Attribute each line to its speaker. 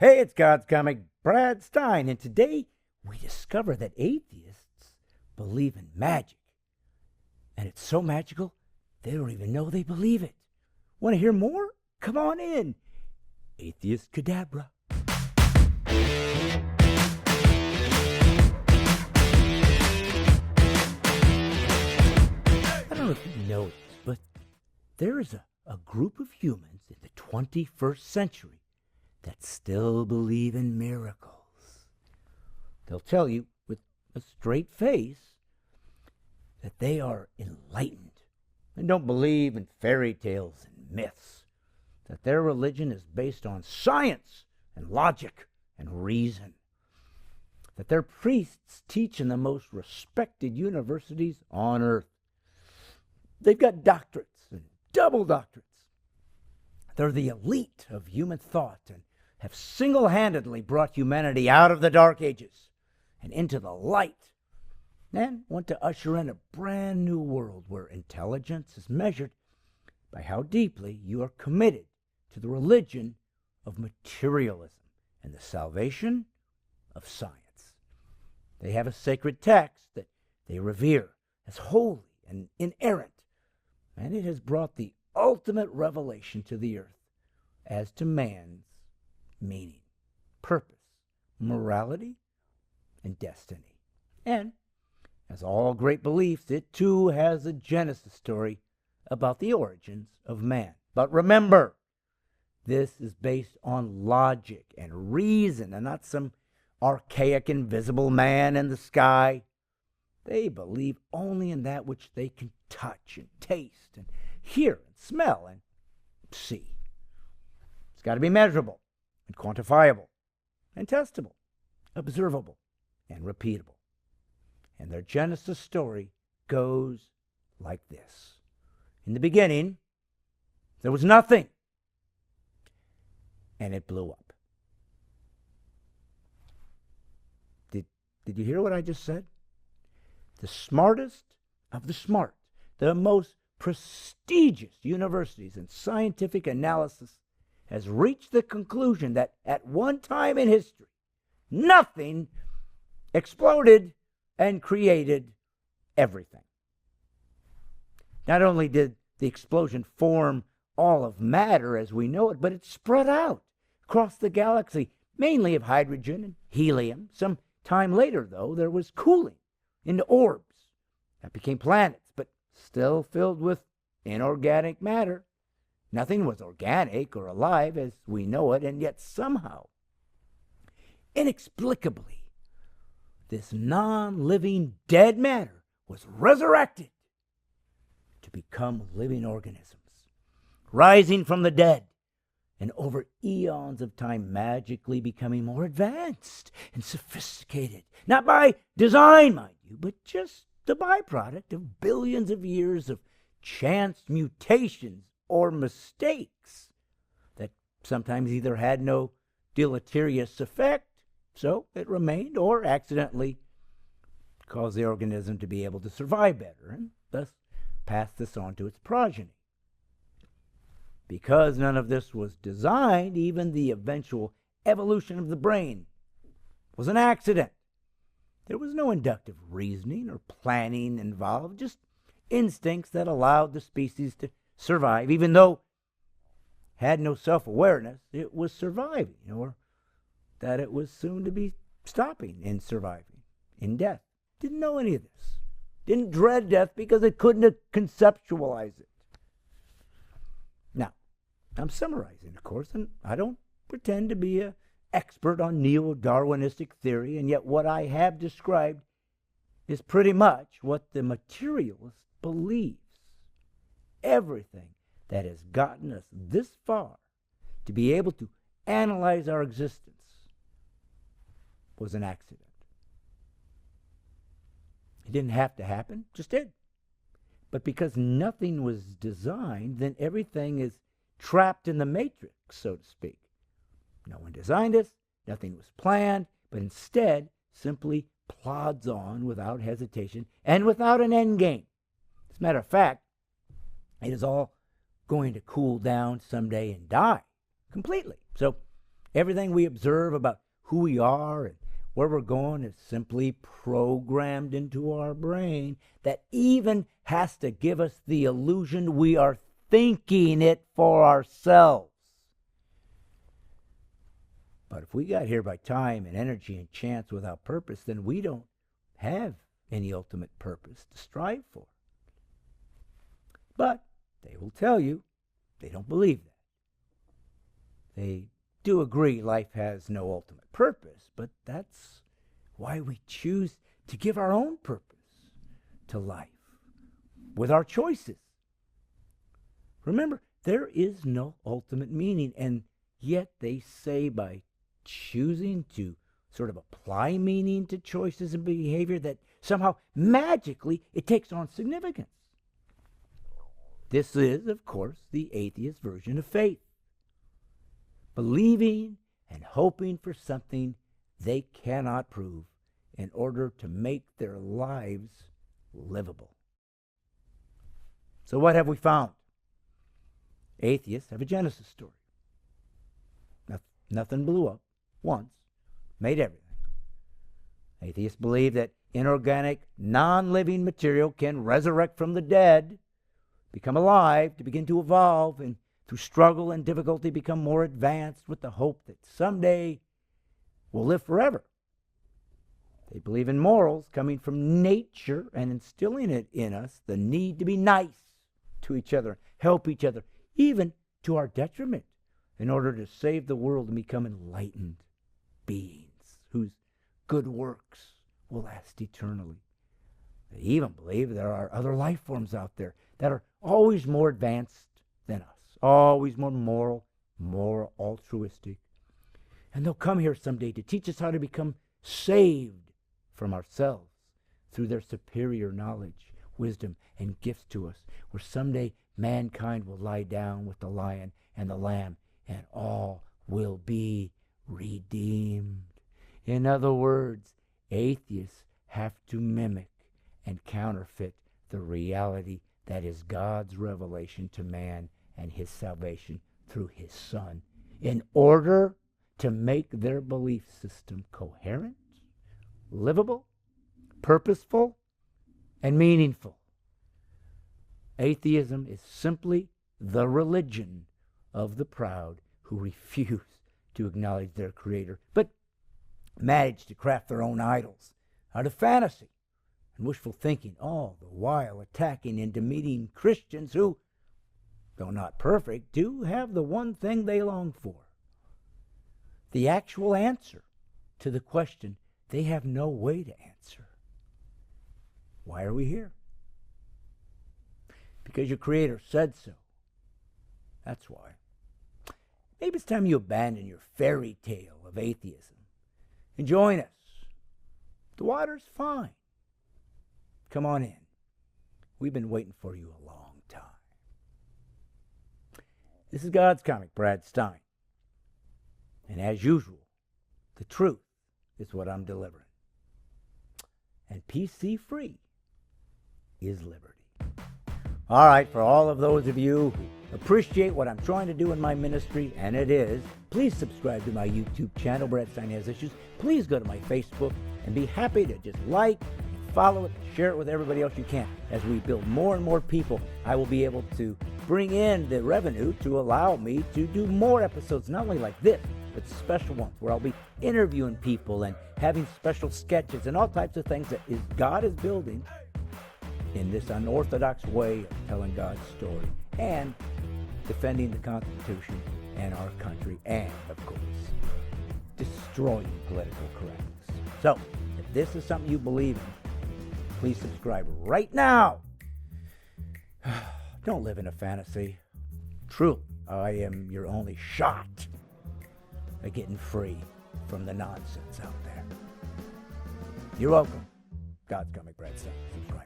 Speaker 1: Hey, it's God's Comic, Brad Stine, and today we discover that atheists believe in magic. And it's so magical, they don't even know they believe it. Want to hear more? Come on in. Atheist Cadabra. I don't know if you know this, but there is a group of humans in the 21st century that still believe in miracles. They'll tell you with a straight face that they are enlightened and don't believe in fairy tales and myths, that their religion is based on science and logic and reason, that their priests teach in the most respected universities on earth. They've got doctorates and double doctorates. They're the elite of human thought and have single-handedly brought humanity out of the Dark Ages and into the light, and want to usher in a brand new world where intelligence is measured by how deeply you are committed to the religion of materialism and the salvation of science. They have a sacred text that they revere as holy and inerrant, and it has brought the ultimate revelation to the earth as to man's meaning, purpose, morality, and destiny. And, as all great beliefs, it too has a Genesis story about the origins of man. But remember, this is based on logic and reason and not some archaic invisible man in the sky. They believe only in that which they can touch and taste and hear and smell and see. It's got to be measurable and quantifiable and testable, observable and repeatable. And their Genesis story goes like this. In the beginning, there was nothing, and it blew up. Did you hear what I just said? The smartest of the smart, the most prestigious universities in scientific analysis has reached the conclusion that at one time in history, nothing exploded and created everything. Not only did the explosion form all of matter as we know it, but it spread out across the galaxy, mainly of hydrogen and helium. Some time later, though, there was cooling into orbs that became planets, but still filled with inorganic matter. Nothing was organic or alive as we know it, and yet somehow, inexplicably, this non-living dead matter was resurrected to become living organisms, rising from the dead, and over eons of time magically becoming more advanced and sophisticated. Not by design, mind you, but just the byproduct of billions of years of chance mutations or mistakes that sometimes either had no deleterious effect, so it remained, or accidentally caused the organism to be able to survive better and thus pass this on to its progeny. Because none of this was designed, even the eventual evolution of the brain was an accident. There was no inductive reasoning or planning involved, just instincts that allowed the species to survive, even though it had no self-awareness it was surviving, or that it was soon to be stopping in surviving, in death. Didn't know any of this. Didn't dread death because it couldn't conceptualize it. Now, I'm summarizing, of course, and I don't pretend to be an expert on neo-Darwinistic theory, and yet what I have described is pretty much what the materialist believes. Everything that has gotten us this far to be able to analyze our existence was an accident. It didn't have to happen, just did. But because nothing was designed, then everything is trapped in the matrix, so to speak. No one designed us, nothing was planned, but instead simply plods on without hesitation and without an end game. As a matter of fact, it is all going to cool down someday and die completely. So Everything we observe about who we are and where we're going is simply programmed into our brain that even has to give us the illusion we are thinking it for ourselves. But if we got here by time and energy and chance without purpose, then we don't have any ultimate purpose to strive for. But they will tell you they don't believe that. They do agree life has no ultimate purpose, but that's why we choose to give our own purpose to life with our choices. Remember, there is no ultimate meaning, and yet they say by choosing to sort of apply meaning to choices and behavior that somehow magically it takes on significance. This is, of course, the atheist version of faith. Believing and hoping for something they cannot prove in order to make their lives livable. So what have we found? Atheists have a Genesis story. Nothing blew up once, made everything. Atheists believe that inorganic, non-living material can resurrect from the dead, become alive, to begin to evolve, and through struggle and difficulty become more advanced with the hope that someday we'll live forever. They believe in morals coming from nature and instilling it in us, the need to be nice to each other, help each other, even to our detriment, in order to save the world and become enlightened beings whose good works will last eternally. They even believe there are other life forms out there that are always more advanced than us, always more moral, more altruistic. And they'll come here someday to teach us how to become saved from ourselves through their superior knowledge, wisdom, and gifts to us, where someday mankind will lie down with the lion and the lamb, and all will be redeemed. In other words, atheists have to mimic and counterfeit the reality that is God's revelation to man and his salvation through his Son, in order to make their belief system coherent, livable, purposeful, and meaningful. Atheism is simply the religion of the proud who refuse to acknowledge their Creator, but manage to craft their own idols out of fantasy and wishful thinking, all the while attacking and demeaning Christians who, though not perfect, do have the one thing they long for: the actual answer to the question they have no way to answer. Why are we here? Because your Creator said so. That's why. Maybe it's time you abandon your fairy tale of atheism and join us. The water's fine. Come on in. We've been waiting for you a long time. This is God's Comic, Brad Stine. And as usual, the truth is what I'm delivering. And PC free is liberty. All right, for all of those of you who appreciate what I'm trying to do in my ministry, and it is, please subscribe to my YouTube channel, Brad Stine Has Issues. Please go to my Facebook and be happy to just like, follow it, share it with everybody else you can. As we build more and more people, I will be able to bring in the revenue to allow me to do more episodes, not only like this, but special ones where I'll be interviewing people and having special sketches and all types of things that God is building in this unorthodox way of telling God's story and defending the Constitution and our country and, of course, destroying political correctness. So, if this is something you believe in, please subscribe right now. Don't live in a fantasy. Truly, I am your only shot at getting free from the nonsense out there. You're welcome. God's Comic, Brad Stine. Subscribe.